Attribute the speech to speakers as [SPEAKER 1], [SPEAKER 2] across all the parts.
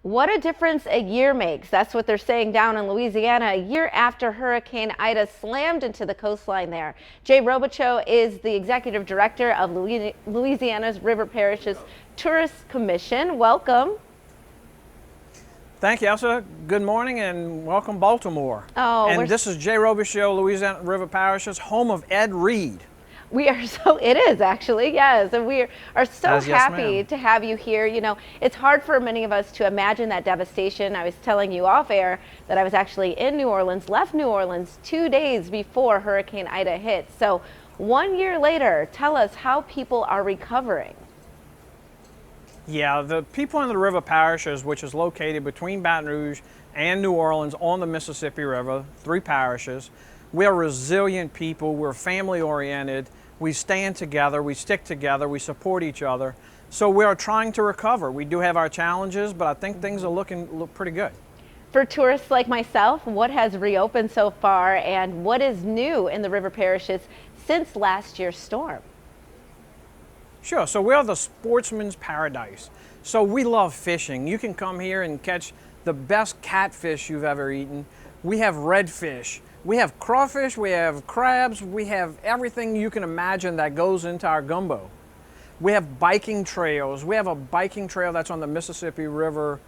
[SPEAKER 1] What a difference a year makes. That's what they're saying down in Louisiana, a year after Hurricane Ida slammed into the coastline there. Jay Robichaux is the executive director of Louisiana's River Parishes Tourist Commission. Welcome.
[SPEAKER 2] Thank you, Elsa. Good morning and welcome, Baltimore.
[SPEAKER 1] Oh,
[SPEAKER 2] and this is Jay Robichaux, Louisiana River Parishes, home of Ed Reed.
[SPEAKER 1] We are it is actually, yes. And we are so happy
[SPEAKER 2] yes,
[SPEAKER 1] to have you here. You know, it's hard for many of us to imagine that devastation. I was telling you off air that I was actually in New Orleans, left New Orleans 2 days before Hurricane Ida hit. So 1 year later, tell us how people are recovering.
[SPEAKER 2] Yeah, the people in the River Parishes, which is located between Baton Rouge and New Orleans on the Mississippi River, 3 parishes. We are resilient people. We're family oriented. We stand together, we stick together, we support each other. So we are trying to recover. We do have our challenges, but I think things are looking pretty good.
[SPEAKER 1] For tourists like myself, what has reopened so far and what is new in the River Parishes since last year's storm?
[SPEAKER 2] Sure, so we are the sportsman's paradise. So we love fishing. You can come here and catch the best catfish you've ever eaten. We have redfish. We have crawfish, we have crabs, we have everything you can imagine that goes into our gumbo. We have biking trails. We have a biking trail that's on the Mississippi River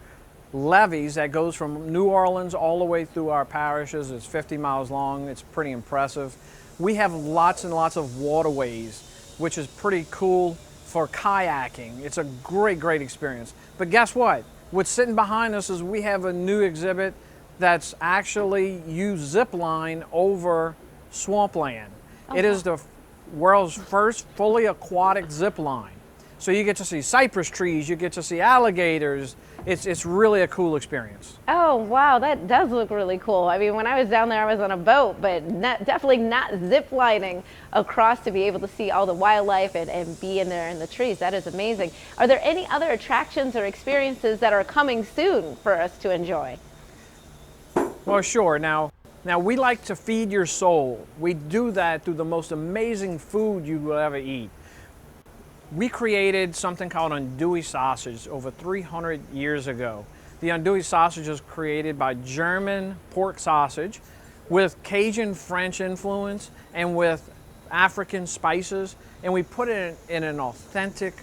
[SPEAKER 2] levees that goes from New Orleans all the way through our parishes. It's 50 miles long. It's pretty impressive. We have lots and lots of waterways, which is pretty cool for kayaking. It's a great, great experience. But guess what? What's sitting behind us is we have a new exhibit that's actually you zip line over swampland.
[SPEAKER 1] Oh,
[SPEAKER 2] It is the world's first fully aquatic zip line. So you get to see cypress trees, you get to see alligators. It's really a cool experience.
[SPEAKER 1] Oh, wow, that does look really cool. I mean, when I was down there, I was on a boat, but definitely not zip lining across to be able to see all the wildlife and be in there in the trees. That is amazing. Are there any other attractions or experiences that are coming soon for us to enjoy?
[SPEAKER 2] Well, sure. Now we like to feed your soul. We do that through the most amazing food you will ever eat. We created something called andouille sausage over 300 years ago. The andouille sausage is created by German pork sausage with Cajun French influence and with African spices, and we put it in an authentic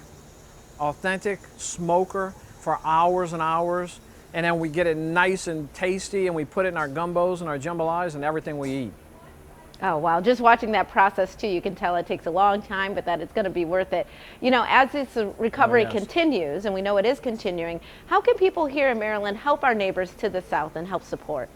[SPEAKER 2] smoker for hours and hours. And then we get it nice and tasty, and we put it in our gumbos and our jambalayas and everything we eat.
[SPEAKER 1] Oh, wow. Just watching that process, too, you can tell it takes a long time, but that it's going to be worth it. You know, as this recovery continues, and we know it is continuing, how can people here in Maryland help our neighbors to the south and help support?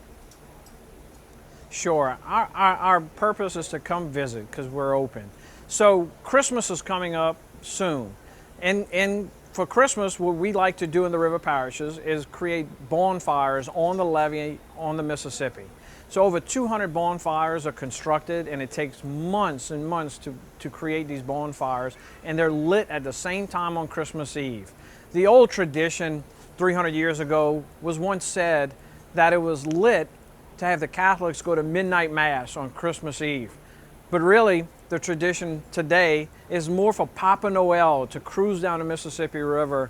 [SPEAKER 2] Sure. Our purpose is to come visit because we're open. So Christmas is coming up soon. And for Christmas, what we like to do in the River Parishes is create bonfires on the levee on the Mississippi. So over 200 bonfires are constructed, and it takes months and months to create these bonfires, and they're lit at the same time on Christmas Eve. The old tradition 300 years ago was once said that it was lit to have the Catholics go to midnight mass on Christmas Eve. But really, the tradition today is more for Papa Noel to cruise down the Mississippi River,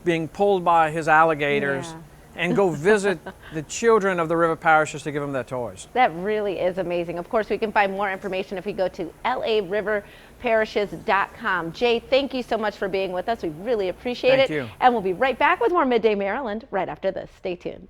[SPEAKER 2] being pulled by his alligators, and go visit the children of the River Parishes to give them their toys.
[SPEAKER 1] That really is amazing. Of course, we can find more information if we go to lariverparishes.com. Jay, thank you so much for being with us. We really appreciate it.
[SPEAKER 2] Thank you.
[SPEAKER 1] And we'll be right back with more Midday Maryland right after this. Stay tuned.